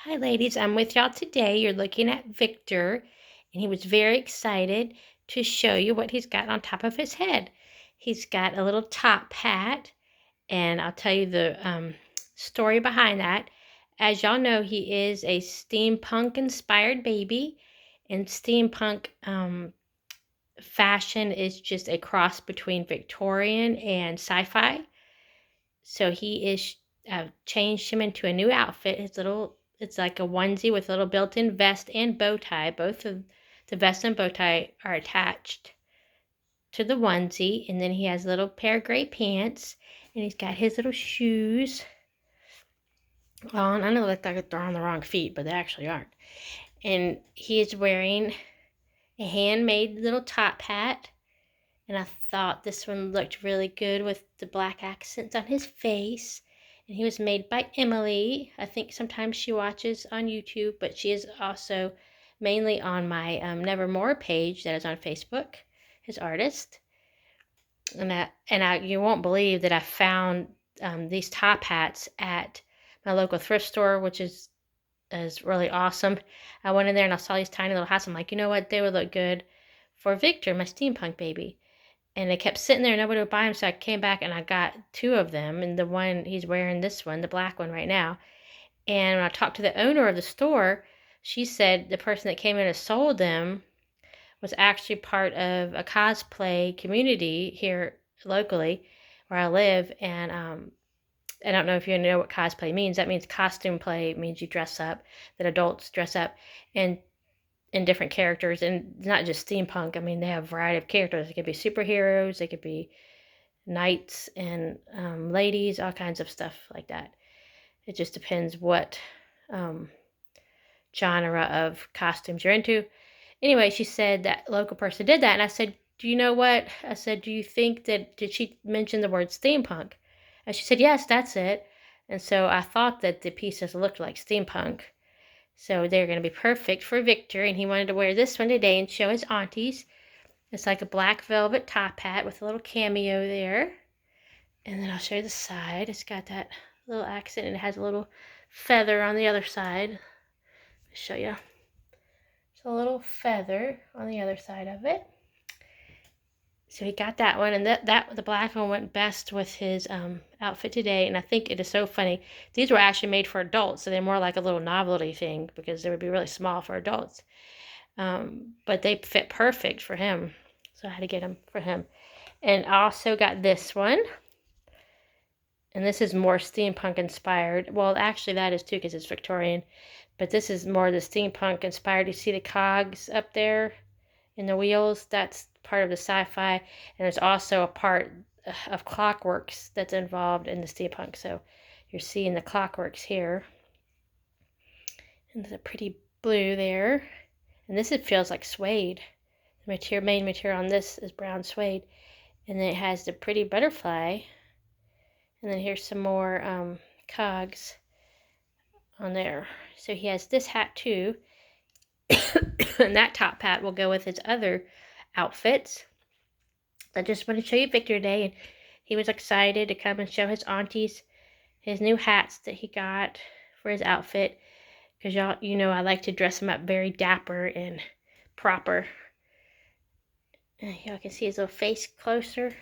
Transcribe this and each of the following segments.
Hi, ladies. I'm with y'all today. You're looking at Victor, and he was very excited to show you what he's got on top of his head. He's got a little top hat, and I'll tell you the story behind that. As y'all know, he is a steampunk-inspired baby, and steampunk fashion is just a cross between Victorian and sci-fi. So he is changed him into a new outfit. It's like a onesie with a little built-in vest and bow tie. Both of the vest and bow tie are attached to the onesie, and then he has a little pair of gray pants, and he's got his little shoes on. I know that they're on the wrong feet, but they actually aren't. And he is wearing a handmade little top hat, and I thought this one looked really good with the black accents on his face. And he was made by Emily. I think sometimes she watches on YouTube, but she is also mainly on my Nevermore page that is on Facebook, his artist. You won't believe that I found these top hats at my local thrift store, which is really awesome. I went in there and I saw these tiny little hats. I'm like, you know what? They would look good for Victor, my steampunk baby. And they kept sitting there, nobody would buy them, so I came back and I got two of them, and the one he's wearing, this one, the black one right now. And when I talked to the owner of the store, she said the person that came in and sold them was actually part of a cosplay community here locally where I live. And I don't know if you know what cosplay means. That means costume play. It means you dress up, that adults dress up and in different characters, and not just steampunk. I mean, they have a variety of characters. They could be superheroes, they could be knights and ladies, all kinds of stuff like that. It just depends what genre of costumes you're into. Anyway, she said that local person did that, and I said, do you know what? I said, do you think that, did she mention the word steampunk? And she said, yes, that's it. And so I thought that the pieces looked like steampunk. So they're going to be perfect for Victor, and he wanted to wear this one today and show his aunties. It's like a black velvet top hat with a little cameo there. And then I'll show you the side. It's got that little accent, and it has a little feather on the other side. I'll show you. It's a little feather on the other side of it. So he got that one, and the black one went best with his outfit today. And I think it is so funny. These were actually made for adults, so they're more like a little novelty thing because they would be really small for adults. But they fit perfect for him, so I had to get them for him. And I also got this one, and this is more steampunk inspired. Well, actually that is too because it's Victorian, but this is more the steampunk inspired. You see the cogs up there in the wheels? That's part of the sci-fi, and there's also a part of clockworks that's involved in the steampunk. So you're seeing the clockworks here, and there's a pretty blue there, and this feels like suede. The main material on this is brown suede, and then it has the pretty butterfly, and then here's some more cogs on there. So he has this hat too, and that top hat will go with his other outfits. I just want to show you Victor today, and he was excited to come and show his aunties his new hats that he got for his outfit, because y'all, you know, I like to dress him up very dapper and proper. And y'all can see his little face closer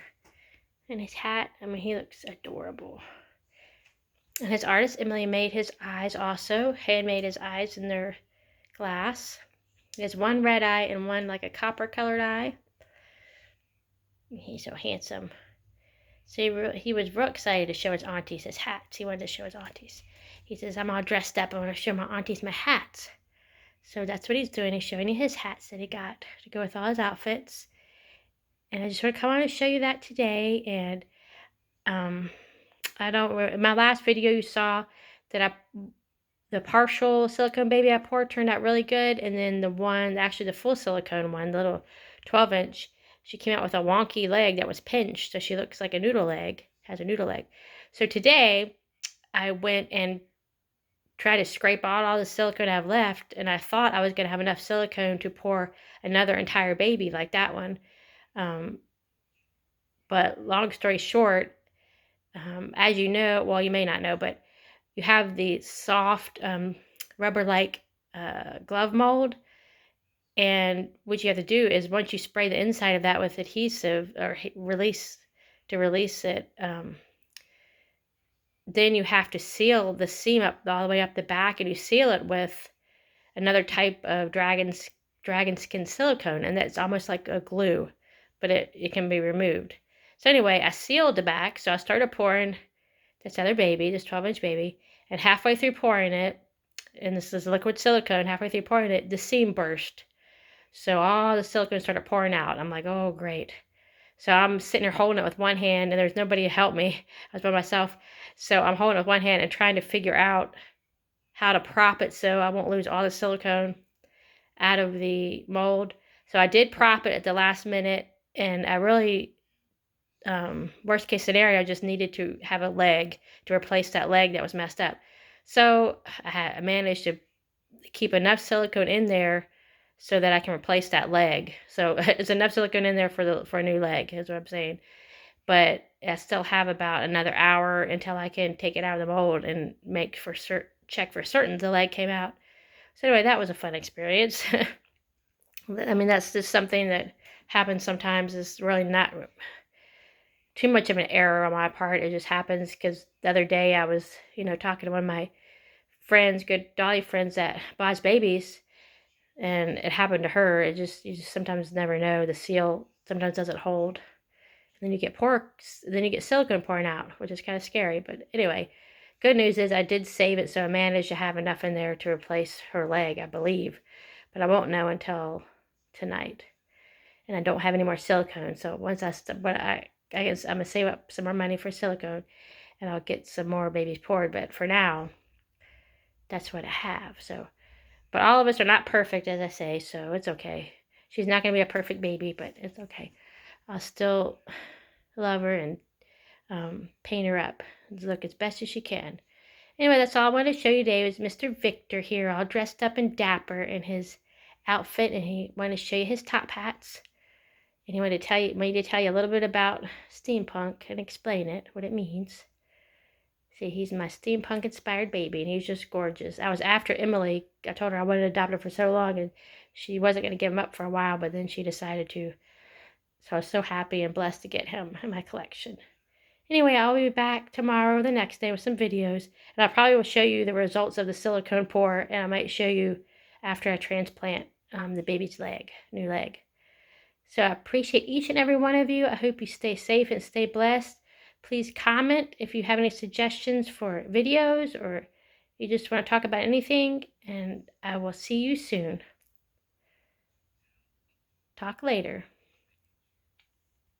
and his hat. I mean, he looks adorable. And his artist Emily made his eyes also, handmade his eyes in their glass. He has one red eye and one like a copper colored eye. He's so handsome. So he was real excited to show his aunties his hats. He wanted to show his aunties. He says, I'm all dressed up. I want to show my aunties my hats. So that's what he's doing. He's showing you his hats that he got to go with all his outfits. And I just want to come on and show you that today. And in my last video you saw that the partial silicone baby I poured turned out really good. And then the full silicone one, the little 12-inch, she came out with a wonky leg that was pinched, so she looks like a noodle leg, has a noodle leg. So today, I went and tried to scrape out all the silicone I have left, and I thought I was going to have enough silicone to pour another entire baby like that one. But long story short, as you know, well, you may not know, but you have the soft rubber-like glove mold. And what you have to do is once you spray the inside of that with adhesive or release it, then you have to seal the seam up all the way up the back, and you seal it with another type of dragon skin silicone, and that's almost like a glue, but it can be removed. So anyway, I sealed the back, so I started pouring this other baby, this 12-inch baby, and halfway through pouring it, and this is liquid silicone, halfway through pouring it, the seam burst. So all the silicone started pouring out. I'm like, oh, great. So I'm sitting here holding it with one hand, and there's nobody to help me. I was by myself. So I'm holding it with one hand and trying to figure out how to prop it so I won't lose all the silicone out of the mold. So I did prop it at the last minute, and I really, worst case scenario, I just needed to have a leg to replace that leg that was messed up. So I managed to keep enough silicone in there so that I can replace that leg. So it's enough silicone in there for a new leg, is what I'm saying. But I still have about another hour until I can take it out of the mold and check for certain the leg came out. So anyway, that was a fun experience. I mean, that's just something that happens sometimes. It's really not too much of an error on my part. It just happens because the other day I was, talking to one of my friends, good dolly friends that buys babies, and it happened to her. You just sometimes never know. The seal sometimes doesn't hold. And then you get silicone pouring out, which is kind of scary. But anyway, good news is I did save it, so I managed to have enough in there to replace her leg, I believe. But I won't know until tonight. And I don't have any more silicone, so I guess I'm gonna save up some more money for silicone, and I'll get some more babies poured. But for now, that's what I have. So, but all of us are not perfect, as I say, so it's okay. She's not gonna be a perfect baby, but it's okay. I'll still love her and paint her up and look as best as she can. Anyway, that's all I wanted to show you today. Was Mr. Victor here, all dressed up and dapper in his outfit, and he wanted to show you his top hats. And he wanted to tell you a little bit about steampunk and explain it, what it means. See, he's my steampunk inspired baby, and he's just gorgeous. I was after Emily. I told her I wanted to adopt him for so long, and she wasn't going to give him up for a while, but then she decided to. So I was so happy and blessed to get him in my collection. Anyway, I'll be back tomorrow or the next day with some videos, and I probably will show you the results of the silicone pour, and I might show you after I transplant the baby's new leg. So I appreciate each and every one of you. I hope you stay safe and stay blessed. Please comment if you have any suggestions for videos or you just want to talk about anything, and I will see you soon. Talk later.